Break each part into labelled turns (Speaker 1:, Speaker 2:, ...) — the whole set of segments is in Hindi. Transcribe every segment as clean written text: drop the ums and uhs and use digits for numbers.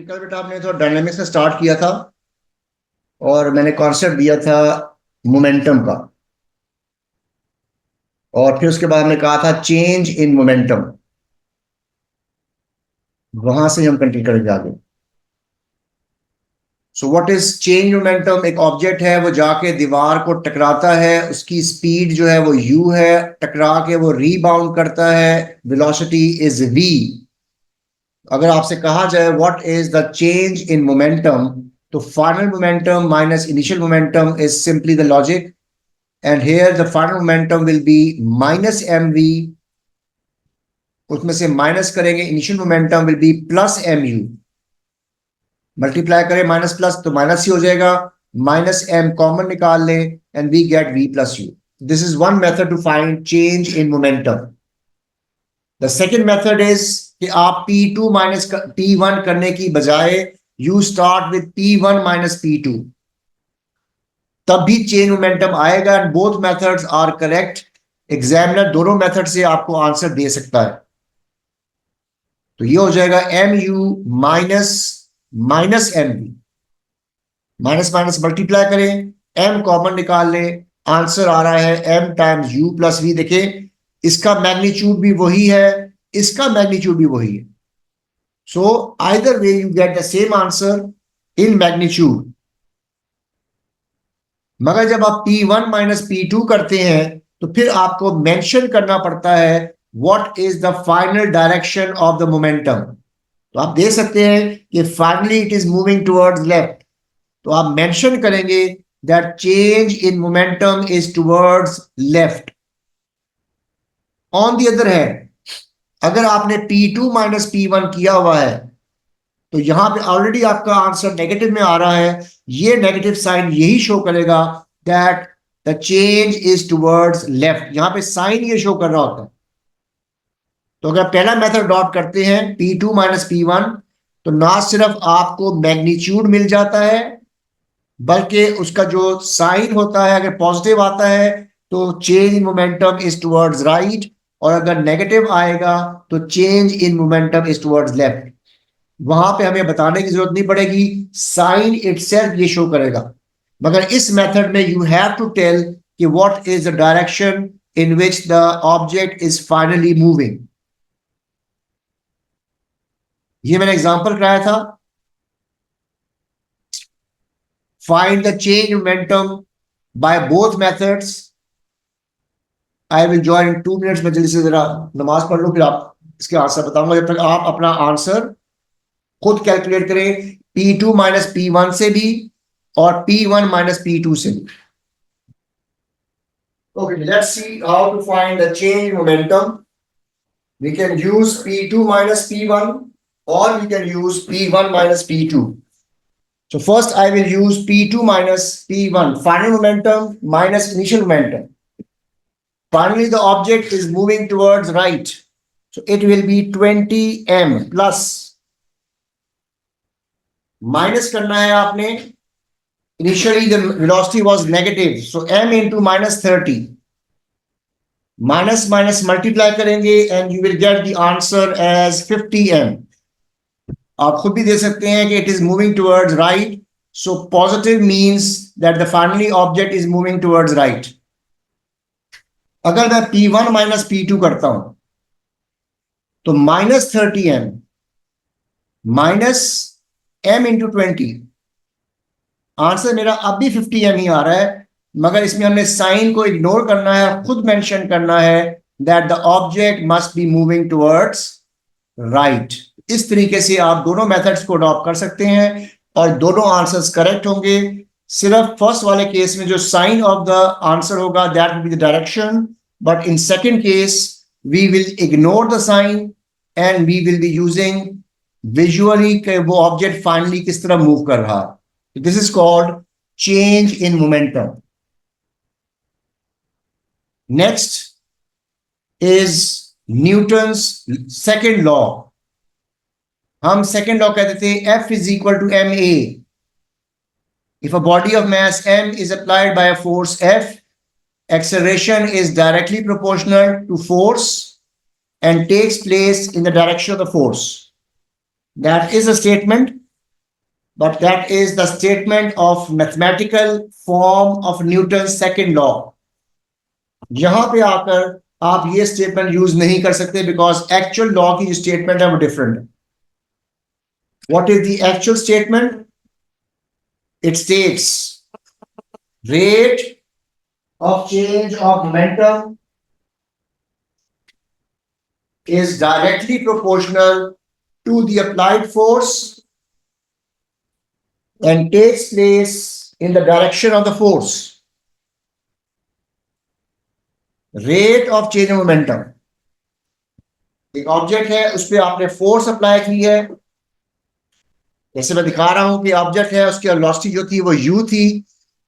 Speaker 1: कल बेटा आपने थोड़ा डायनामिक्स से स्टार्ट किया था और मैंने कॉन्सेप्ट दिया था मोमेंटम का। और फिर उसके बाद हमने कहा था चेंज इन मोमेंटम। वहां से हम कंटिन्यू करेंगे आगे। So what is change momentum? एक ऑब्जेक्ट है, वो जाके दीवार को टकराता है, उसकी स्पीड जो है वो u है, टकरा के वो रीबाउंड करता है, वेलोसिटी इज v। अगर आपसे कहा जाए what is the change in momentum, तो final momentum minus initial momentum is simply the logic. And here the final momentum will be minus mv, उसमें से माइनस करेंगे, initial momentum will be plus mu। Multiply करें माइनस प्लस तो माइनस ही हो जाएगा, माइनस m कॉमन निकाल लें and we get v plus u। This is one method to find change in momentum. The second method is कि आप p2 माइनस p1 करने की बजाय you start with p1 minus p2, तब भी चेंज मोमेंटम आएगा। And both methods are correct. Examiner दोनों मेथड से आपको आंसर दे सकता है। तो ये हो जाएगा M U minus minus M B, minus minus multiply करें, एम कॉमन निकाल लें, आंसर आ रहा है M times U plus V. देखिए इसका मैग्नीट्यूड भी वही है, इसका मैग्नीट्यूड भी वही है। So either way you get the same answer in magnitude. मगर जब आप P1 माइनस P2 करते हैं तो फिर आपको मेंशन करना पड़ता है what is the final direction of the momentum. तो आप देख सकते हैं कि finally it is moving towards left, तो आप मेंशन करेंगे that change in momentum is towards left. On the other hand, अगर आपने P2 माइनस P1 किया हुआ है तो यहां पे ऑलरेडी आपका आंसर नेगेटिव में आ रहा है। ये नेगेटिव साइन यही शो करेगा that the change is towards left. यहां पे साइन ये शो कर रहा होता है। तो अगर पहला मेथड अडॉप्ट करते हैं P2 माइनस P1, तो ना सिर्फ आपको मैग्नीट्यूड मिल जाता है, बल्कि उसका जो साइन होता है अगर पॉजिटिव आता है तो change in momentum is towards right, और अगर नेगेटिव आएगा तो change in momentum is towards left. वहां पे हमें बताने की जरूरत नहीं पड़ेगी, साइन इटसेल्फ ये शो करेगा। मगर इस मेथड में यू हैव टू टेल कि what is the direction in which the object is finally moving. ये मैंने एग्जांपल कराया था। Find the change momentum by both methods. I will join in 2 minutes में। जल्दी से जरा नमाज पढ़ लो, फिर आप इसके आंसर बताऊंगा। जब तक आप अपना आंसर खुद कैलकुलेट करें, P2 माइनस P1 से भी और P1 माइनस P2 से भी। Okay, let's see how to find the change in momentum. We can use P2 minus P1 or we can use P1 minus P2. So first I will use P2 minus P1, final momentum minus initial momentum. Finally, the object is moving towards right. So it will be 20m plus. Minus करना है आपने. Initially the velocity was negative, so m into minus 30. Minus minus multiply करेंगे and you will get the answer as 50m। आप खुद भी दे सकते हैं कि it is moving towards right, so positive means that the finally object is moving towards right. अगर मैं P1 माइनस P2 करता हूं तो minus 30m minus m into 20, answer मेरा अब भी 50m ही आ रहा है। मगर इसमें हमने साइन को इग्नोर करना है, खुद मेंशन करना है that the object must be moving towards right. इस तरीके से आप दोनों मेथड्स को अडॉप्ट कर सकते हैं और दोनों आंसर्स करेक्ट होंगे। सिर्फ फर्स्ट वाले केस में जो साइन ऑफ द आंसर होगा that will be the direction, but in second case we will ignore the sign and we will be using visually कि वो ऑब्जेक्ट फाइनली किस तरह मूव कर रहा है। This is called change in momentum. Next is Newton's second law. हम second law कहते थे F is equal to ma. If a body of mass m is applied by a force F, acceleration is directly proportional to force and takes place in the direction of the force. That is a statement but that is the statement of mathematical form of Newton's second law. यहां पे आकर आप ये स्टेटमेंट यूज नहीं कर सकते बिकॉज एक्चुअल लॉ की जो स्टेटमेंट है वो डिफरेंट है. What is the actual statement? It states rate of change of momentum is directly proportional to the applied force and takes place in the direction of the force. Rate of change of momentum. एक ऑब्जेक्ट है, उस पर आपने फोर्स अप्लाई की है. जैसे मैं दिखा रहा हूं कि ऑब्जेक्ट है, उसकी वेलोसिटी जो थी वो u थी.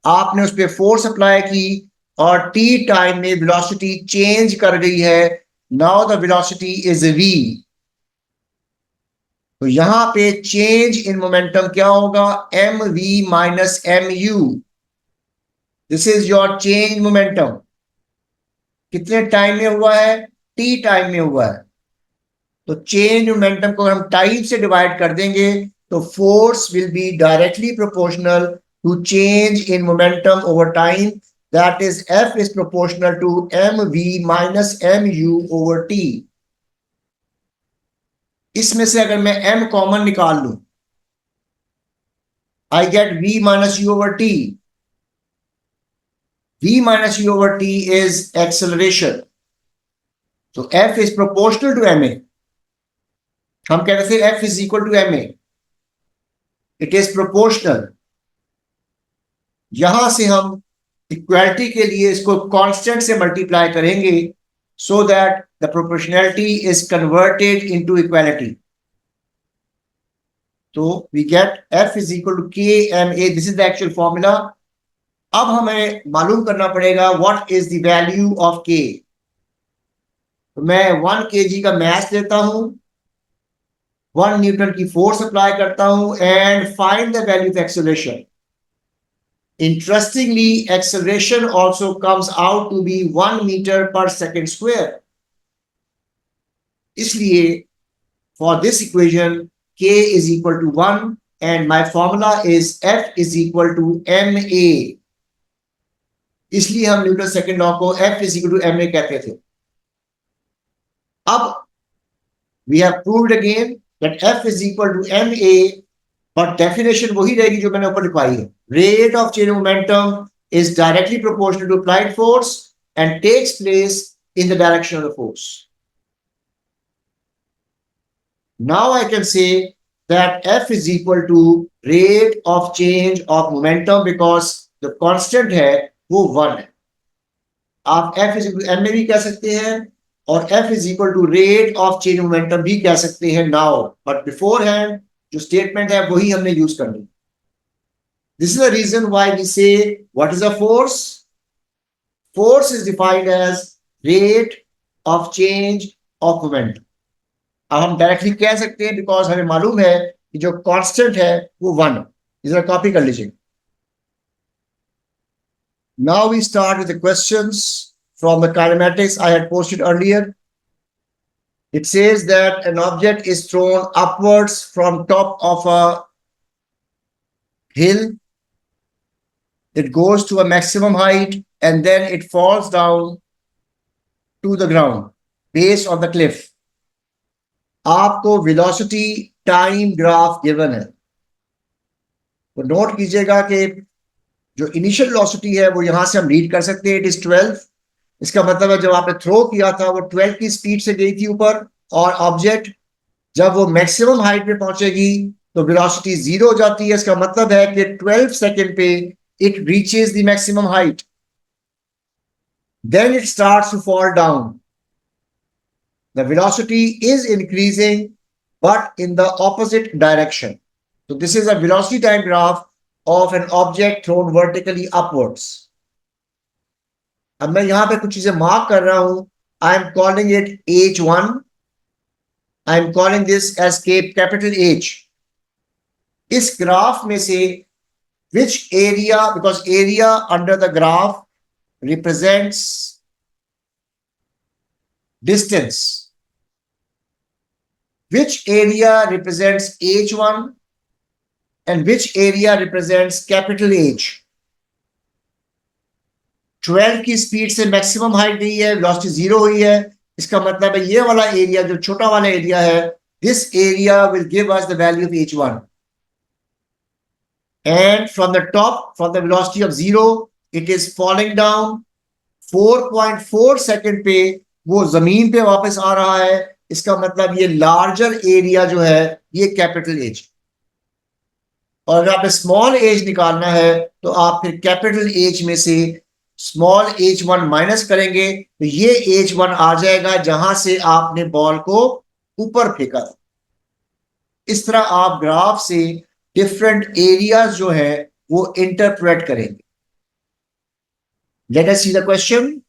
Speaker 1: आपने उस पर फोर्स अप्लाई की और t टाइम में वेलोसिटी चेंज कर गई है. Now the velocity is v. तो यहां पे चेंज इन मोमेंटम क्या होगा? mv minus mu. This is your change momentum. कितने टाइम में हुआ है? t टाइम में हुआ है. तो चेंज मोमेंटम को हम टाइम से डिवाइड कर देंगे तो force will be directly proportional to change in momentum over time. That is F is proportional to mv minus mu over t. इसमें से अगर मैं m कॉमन निकाल लूं, I get v minus u over t. V minus u over t is acceleration. So F is proportional to ma. हम कहते थे F is equal to ma. It is proportional. यहां से हम इक्वालिटी के लिए इसको कांस्टेंट से मल्टीप्लाई करेंगे so that the proportionality is converted into equality. So we get F is equal to kma. This is the actual formula. अब हमें मालूम करना पड़ेगा what is the value of k. तो मैं 1 kg का मास लेता हूं, 1 न्यूटन की फोर्स अप्लाई करता हूं and find the value of acceleration. Interestingly, acceleration also comes out to be 1 meter per second square. इसलिए for this equation, k is equal to 1 and my formula is F is equal to ma. इसलिए हम न्यूटन सेकंड लॉ को F is equal to ma कहते थे. अब we have proved again that F is equal to ma, but definition वही रहेगी जो मैंने ऊपर लिखवाई है. Rate of change of momentum is directly proportional to applied force and takes place in the direction of the force. Now I can say that F is equal to rate of change of momentum because the constant है वो 1 है. आप F is equal to ma भी कह सकते हैं और F is equal to rate of change of momentum भी कह सकते हैं now, but beforehand जो स्टेटमेंट है वही हमने यूज करनी. This is the reason why we say what is a force? Force is defined as rate of change of momentum. अब हम डायरेक्टली कह सकते हैं बिकॉज हमें मालूम है कि जो कांस्टेंट है वो 1 है. इधर कॉपी कर लीजिए. Now we start with the questions from the kinematics I had posted earlier. It says that an object is thrown upwards from top of a hill. It goes to a maximum height and then it falls down to the ground based on the cliff. आपको velocity time graph given है. तो नोट कीजिएगा कि जो इनिशियल वेलोसिटी है वो यहां से हम रीड कर सकते हैं. It is 12. इसका मतलब है जब आपने थ्रो किया था वो 12 की स्पीड से गई थी ऊपर और ऑब्जेक्ट जब वो मैक्सिमम हाइट पे पहुंचेगी तो वेलोसिटी 0 हो जाती है. इसका मतलब है कि 12 सेकंड पे it reaches the maximum height. Then it starts to fall down. The velocity is increasing, but in the opposite direction. So this is a velocity time graph of an object thrown vertically upwards. अब मैं यहां पे कुछ चीजें मार्क कर रहा हूं. I am calling it H1. I am calling this as capital H. इस ग्राफ में से which area, because area under the graph represents distance, which area represents H1 and which area represents capital H? 12 की स्पीड से मैक्सिमम हाइट गई है, वेलोसिटी 0 हुई है, इसका मतलब है ये वाला एरिया जो छोटा वाला एरिया है, this area will give us the value of h1, and from the top, from the velocity of 0, it is falling down 4.4 second पे वो जमीन पे वापस आ रहा है, इसका मतलब ये लार्जर एरिया जो है ये कैपिटल एज। और अगर आपने स्मॉल एज निकालना है तो आप फिर कैपिटल एज में से स्मॉल h1 माइनस करेंगे तो ये h1 आ जाएगा जहां से आपने बॉल को ऊपर फेंका था। इस तरह आप ग्राफ से डिफरेंट एरियाज जो है वो इंटरप्रेट करेंगे। Let us see the question.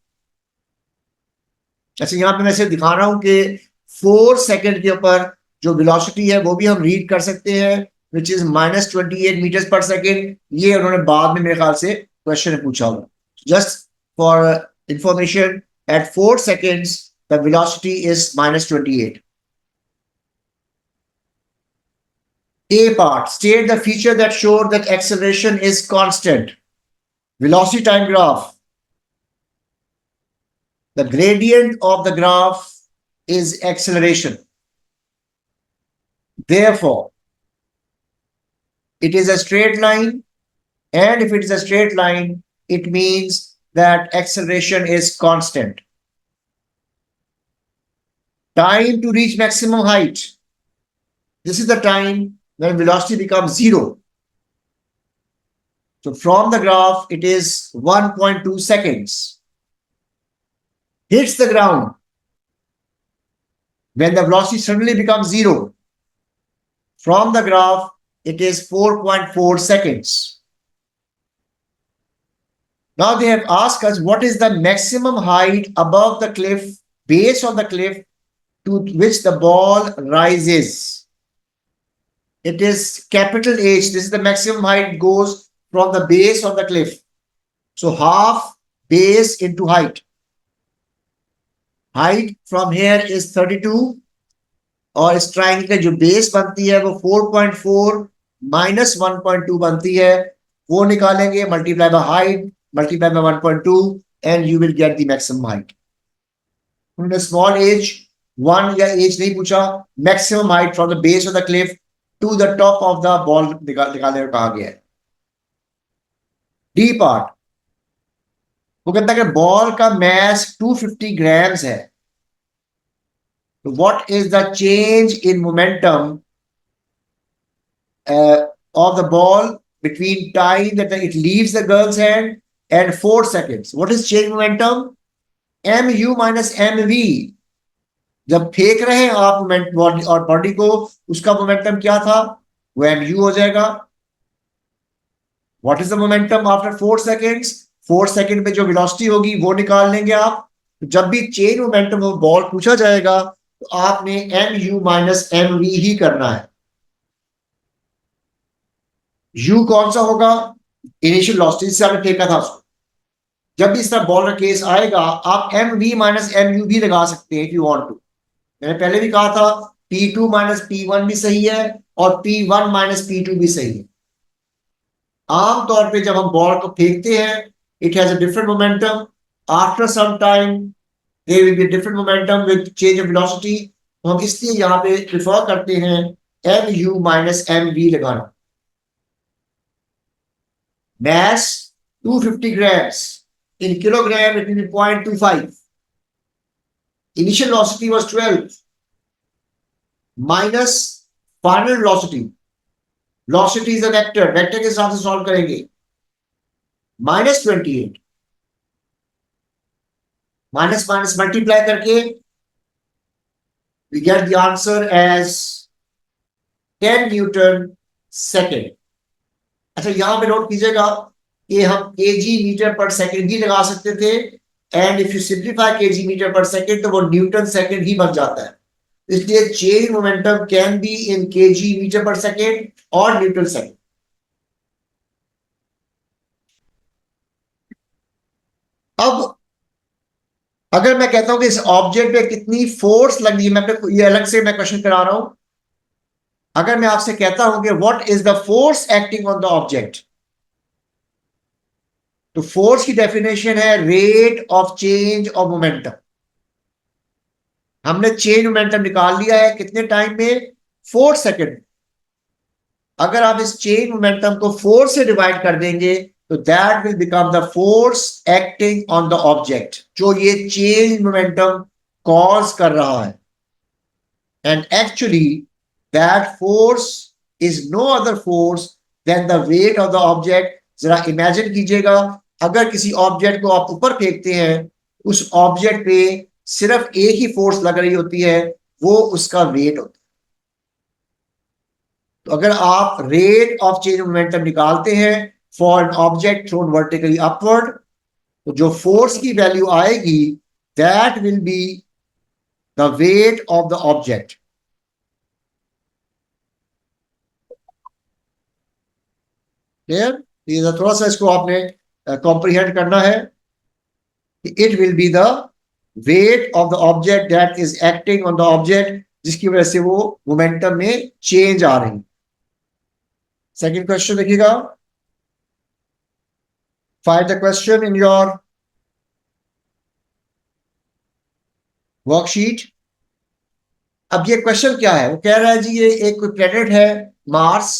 Speaker 1: अच्छा, यहां पे मैं सिर्फ दिखा रहा हूं कि 4 सेकंड के ऊपर जो वेलोसिटी है वो भी हम रीड कर सकते हैं, विच इज -28 मीटर्स पर सेकेंड। ये उन्होंने बाद में मेरे ख्याल से क्वेश्चन में पूछा होगा। Just for information, at 4 seconds the velocity is -28। A part, state the feature that showed that acceleration is constant. Velocity time graph. The gradient of the graph is acceleration. Therefore, it is a straight line, and if it is a straight line, it means that acceleration is constant. Time to reach maximum height. This is the time when velocity becomes 0. So from the graph, it is 1.2 seconds. Hits the ground when the velocity suddenly becomes 0. From the graph, it is 4.4 seconds. Now they have asked us what is the maximum height above the cliff, base of the cliff, to which the ball rises. It is capital H. This is the maximum height goes from the base of the cliff. So half base into height. Height from here is 32 और इस ट्रायंगल का जो बेस बनती है वो 4.4 माइनस 1.2 बनती है, वो निकालेंगे, multiply by height, multiply by 1.2 and you will get the maximum height. उन्होंने स्मॉल एज 1 या एज नहीं पूछा, maximum height from the base of the cliff to the top of the ball निकालने को कहा गया है। डी पार्ट, वो कहता है कि बॉल का मास 250 ग्राम्स है, तो what is the change in momentum of the ball between time that it leaves the girl's hand and 4 seconds. What is change momentum? mu minus mv। जब फेंक रहे हैं आप मोमेंट और बॉडी को, उसका मोमेंटम क्या था, वो mu हो जाएगा। What is the momentum after 4 seconds? 4 second में जो वेलोसिटी होगी वो निकाल लेंगे आप। तो जब भी चेंज मोमेंटम ऑफ बॉल पूछा जाएगा तो आपने mu माइनस mv ही करना है। यू कौन सा होगा, इनिशियल वेलोसिटी से आपने फेंका था उसको। जब भी इस तरह बॉल का केस आएगा आप M V minus M U भी लगा सकते हैं इफ यू वांट टू। मैंने पहले भी कहा था P2 माइनस P1 भी सही है और P1 माइनस P2 भी सही है। आमतौर पे जब हम बॉल को फेंकते हैं it has a different momentum, after some time there will be different momentum with change of velocity. तो हम इसलिए यहाँ पे प्रेफर करते हैं M U minus M V लगाना। Mass 250 grams. In kilogram, it will be 0.25. Initial velocity was 12 minus final velocity. Velocity is a vector. Vector के साथ से solve करेंगे। Minus 28. Minus minus multiply करके we get the answer as 10 Newton second. अच्छा, यहां पे नोट कीजिएगा कि हम kg मीटर पर सेकंड ही लगा सकते थे, and if you simplify kg metre per second तो वो न्यूटन सेकंड ही बन जाता है। इसलिए change momentum can be in kg metre per second और न्यूटन सेकंड। अब अगर मैं कहता हूं कि इस ऑब्जेक्ट पे कितनी फोर्स लग रही है, मैं ये अलग से मैं क्वेश्चन करा रहा हूं। अगर मैं आपसे कहता हूं कि what is the force acting on the object, तो फोर्स की डेफिनेशन है rate of change of momentum. हमने चेंज मोमेंटम निकाल लिया है कितने टाइम में? 4 सेकेंड। अगर आप इस चेंज मोमेंटम को 4 से डिवाइड कर देंगे तो that will become the force acting on the object, जो ये चेंज मोमेंटम कॉज कर रहा है। And actually that force is no other force then the weight of the object. जरा इमेजिन कीजिएगा, अगर किसी ऑब्जेक्ट को आप ऊपर फेंकते हैं, उस ऑब्जेक्ट पे सिर्फ एक ही फोर्स लग रही होती है, वो उसका वेट होता है। तो अगर आप रेट ऑफ चेंज मोमेंटम निकालते हैं for an object thrown vertically upward, तो जो फोर्स की वैल्यू आएगी that will be the weight of the object. Clear? ये थोड़ा सा इसको आपने कॉम्प्रिहेंड करना है। It will be the weight of the object that is acting on the object, जिसकी वजह से वो मोमेंटम में चेंज आ रही। सेकेंड क्वेश्चन देखिएगा। Find the question in your worksheet. अब ये क्वेश्चन क्या है? वो कह रहा है जी ये एक कोई प्लेनेट है मार्स।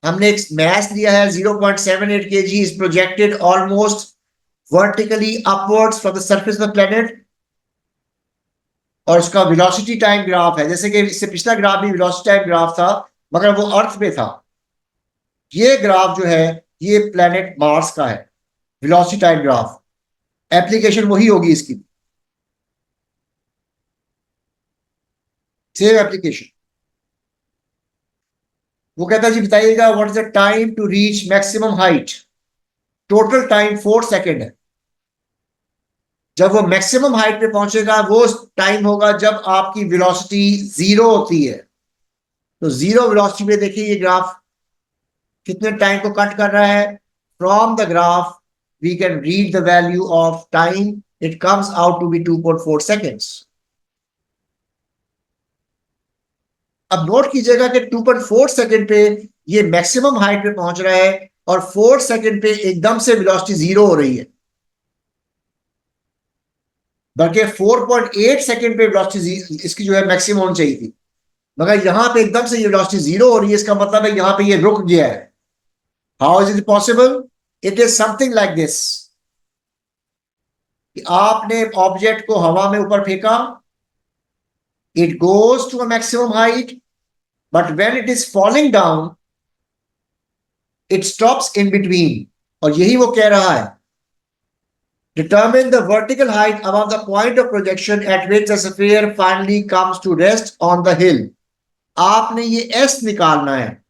Speaker 1: हमने एक मास लिया है 0.78 kg, is projected almost vertically upwards from the surface of the planet, और उसका वेलोसिटी टाइम ग्राफ है। जैसे कि इससे पिछला ग्राफ भी वेलोसिटी टाइम ग्राफ था, मगर वो अर्थ पे था। ये ग्राफ जो है ये प्लेनेट मार्स का है, वेलोसिटी टाइम ग्राफ। एप्लीकेशन वही होगी इसकी, सेम एप्लीकेशन। वो कहता है जी बताइएगा what is the time to reach maximum height. Total time 4 second है। जब वो मैक्सिमम हाइट पे पहुंचेगा वो टाइम होगा जब आपकी वेलोसिटी 0 होती है। तो 0 वेलोसिटी पे देखिए ये ग्राफ कितने टाइम को कट कर रहा है। From the graph we can read the value of time, it comes out to be 2.4 seconds. अब नोट कीजिएगा कि 2.4 सेकेंड पे ये मैक्सिमम हाइट पे पहुंच रहा है, और 4 सेकेंड पे एकदम से वेलोसिटी 0 हो रही है। बल्कि 4.8 सेकेंड पे वेलोसिटी इसकी जो है मैक्सिमम होनी चाहिए थी, मगर यहां पे एकदम से ये वेलोसिटी 0 हो रही है। इसका मतलब है यहां पे ये रुक गया है। How is it possible? It is something like this, कि आपने ऑब्जेक्ट को हवा में ऊपर फेंका, it goes to a maximum height, but when it is falling down it stops in between. और यही वो कह रहा है, determine the vertical height above the point of projection at which the sphere finally comes to rest on the hill। आपने ये S निकालना है,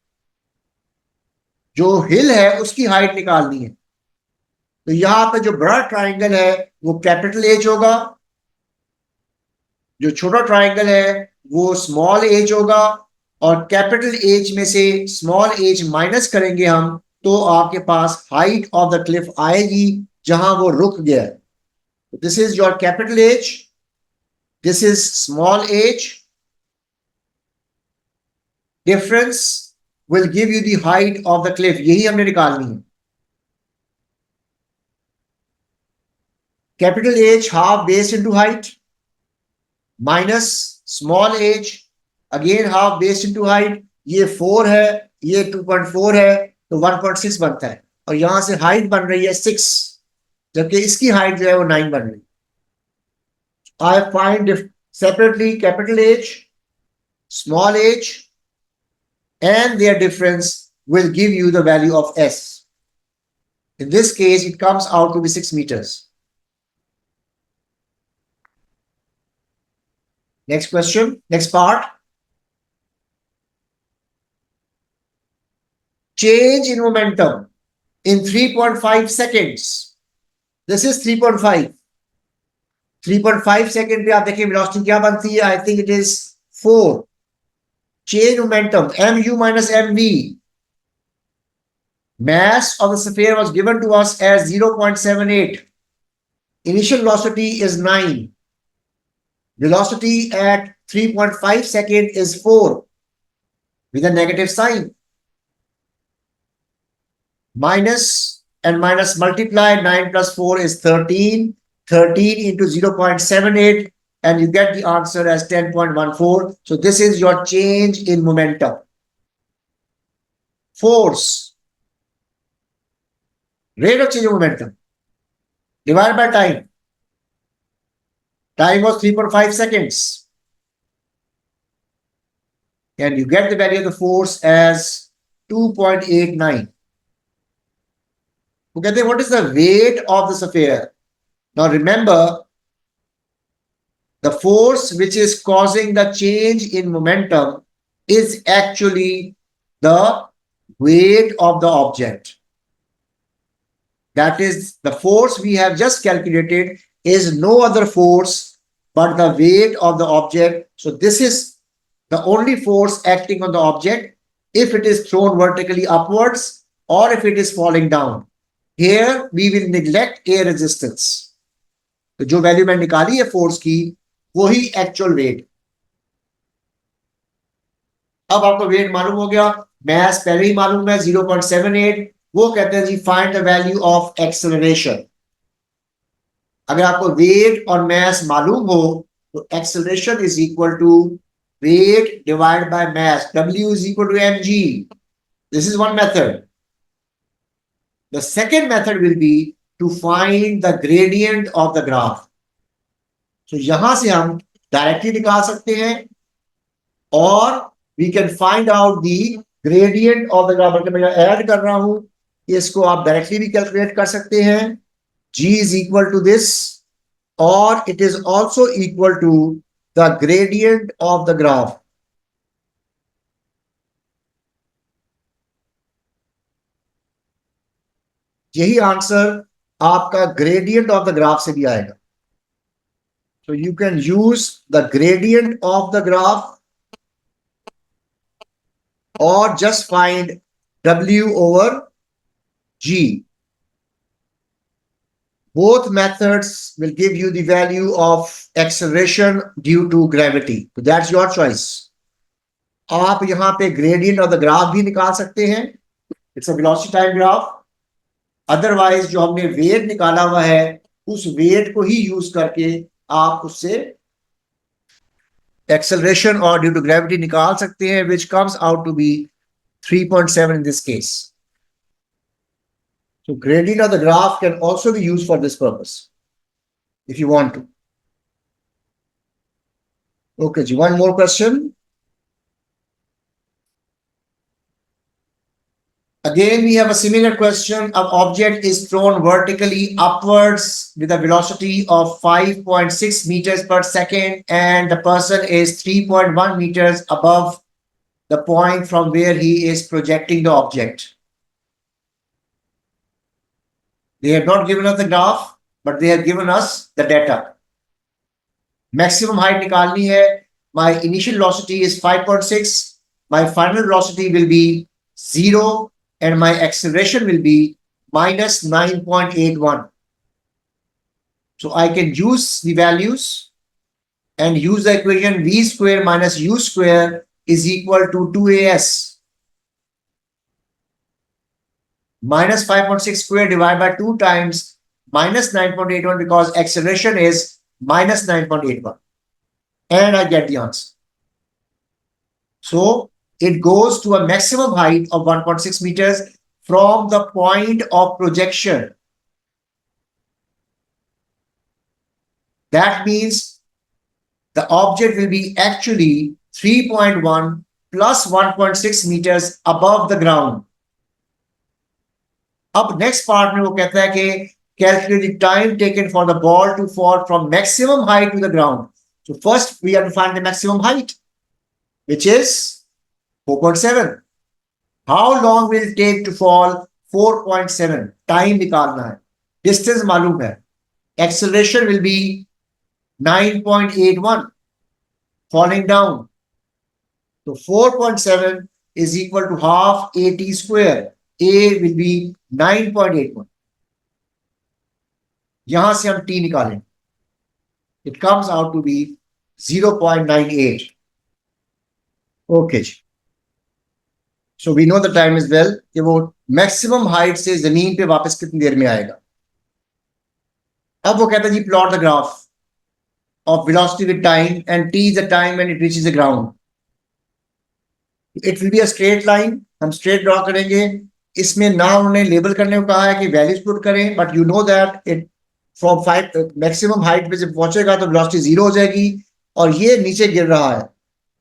Speaker 1: जो हिल है उसकी हाइट निकालनी है। तो यहां पे जो बड़ा ट्राइंगल है वो कैपिटल H होगा, जो छोटा ट्राइंगल है वो स्मॉल h होगा, और कैपिटल H में से स्मॉल h माइनस करेंगे हम, तो आपके पास हाइट ऑफ द क्लिफ आएगी जहां वो रुक गया। This is your capital H, this is small h, difference will give you the height of the Cliff. यही हमने निकालनी है। Capital H half base into height, minus small h again half base into height. ये 4 है, ये 2.4 है, तो 1.6 बनता है, और यहां से हाइट बन रही है 6, जबकि इसकी हाइट जो है वो 9 बन रही है। I find separately capital H, small h, and their difference will give you the value of S. In this case, it comes out to be 6 meters. Next question, next part. Change in momentum in 3.5 seconds. This is 3.5. 3.5 second पे आप देखिए वेलोसिटी क्या बनती है। I think it is 4। Change momentum mu minus mv, mass of the sphere was given to us as 0.78, initial velocity is 9, velocity at 3.5 second is 4, with a negative sign. Minus and minus multiply, 9 plus 4 is 13. 13 into 0.78, and you get the answer as 10.14. So this is your change in momentum. Force, rate of change of momentum, divided by time. Time was 3.5 seconds. And you get the value of the force as 2.89. Okay, what is the weight of this affair? Now remember, the force which is causing the change in momentum is actually the weight of the object. That is, the force we have just calculated is no other force but the weight of the object. So this is the only force acting on the object if it is thrown vertically upwards or if it is falling down. Here we will neglect air resistance. तो जो वैल्यू मैं निकाली है फोर्स की वही एक्चुअल वेट. अब आपको वेट मालूम हो गया, मास पहले ही मालूम है 0.78. वो कहते हैं जी find the value of acceleration. अगर आपको वेट और मास मालूम हो तो acceleration is equal to weight divided by mass. W is equal to mg. This is one method. The second method will be to find the gradient of the graph. So यहां से हम डायरेक्टली निकाल सकते हैं और we can find out the gradient of the graph. बल्कि मैं ऐड कर रहा हूं, इसको आप डायरेक्टली भी कैलकुलेट कर सकते हैं. G is equal to this, or it is also equal to the gradient of the graph. यही आंसर आपका ग्रेडियंट ऑफ द ग्राफ से भी आएगा. So you can use the gradient of the graph or just find W over G. Both methods will give you the value of acceleration due to gravity. So that's your choice. आप यहां पे gradient of the graph भी निकाल सकते हैं. It's a velocity time graph. Otherwise जो हमने वेट निकाला हुआ है उस वेट को ही यूज करके आप उससे एक्सेलरेशन और ड्यू टू ग्रेविटी निकाल सकते हैं, which comes out to be 3.7 in this case. So gradient of the graph can also be used for this purpose if you want to. Okay, ji, one more question. Again, we have a similar question. An object is thrown vertically upwards with a velocity of 5.6 meters per second, and the person is 3.1 meters above the point from where he is projecting the object. They have not given us the graph, but they have given us the data. Maximum height nikalni hai. My initial velocity is 5.6. My final velocity will be 0. And my acceleration will be minus 9.81. So I can use the values and use the equation v square minus u square is equal to 2as. Minus 5.6 square divided by 2 times minus 9.81 because acceleration is minus 9.81. And I get the answer. So it goes to a maximum height of 1.6 meters from the point of projection. That means the object will be actually 3.1 plus 1.6 meters above the ground. Up next part में वो कहता है कि calculate the time taken for the ball to fall from maximum height to the ground. So first we have to find the maximum height, which is 4.7. How long will it take to fall 4.7? Time निकालना है. Distance मालूम है. Acceleration will be 9.81. Falling down. So 4.7 is equal to half AT square. A will be 9.81. यहां से हम T निकालें. It comes out to be 0.98. Okay. So we know the time is well कि वो मैक्सिमम हाइट से जमीन पे वापस कितनी देर में आएगा। अब वो कहता है जी plot the graph of velocity with time and T is the time when it reaches the ground. It will be a straight line, हम स्ट्रेट ड्रॉ करेंगे। इसमें ना उन्होंने लेबल करने को कहा है कि वैल्यूज पुट करें, but you know that it from 5 maximum height पे जब पहुंचेगा तो वेलोसिटी 0 हो जाएगी और ये नीचे गिर रहा है।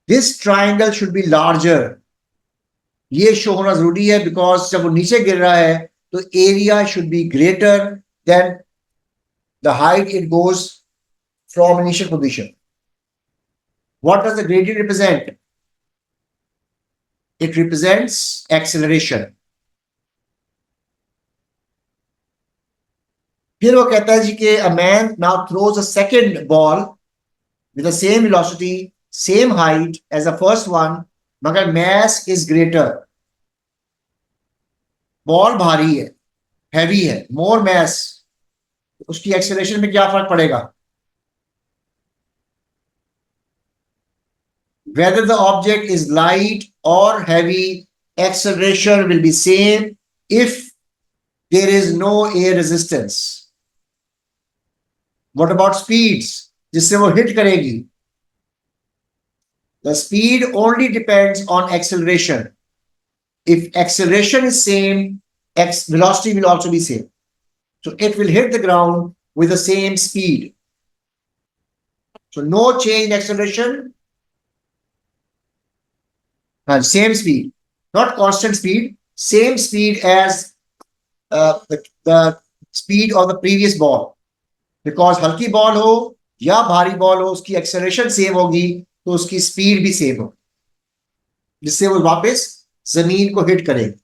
Speaker 1: This triangle should be larger, ये शो होना जरूरी है बिकॉज जब वो नीचे गिर रहा है तो area should be greater than the height it goes from initial position. What does the gradient represent? It represents acceleration. फिर वो कहता है जी कि a man now throws a second ball with the same velocity, same height as the first one, मगर mass is greater. बॉल भारी है, हैवी है, more mass, उसकी एक्सेलरेशन में क्या फर्क पड़ेगा? Whether the object is light or heavy, acceleration will be same if there is no air resistance. What about speeds? जिससे वो हिट करेगी? The speed only depends on acceleration. If acceleration is same, velocity will also be same. So it will hit the ground with the same speed. So no change in acceleration, and same speed, not constant speed, same speed as the speed of the previous ball. Because हल्की बॉल हो या भारी बॉल हो, उसकी एक्सेलरेशन सेम होगी तो उसकी स्पीड भी सेम होगी, जिससे वो वापस जमीन को हिट करेगी।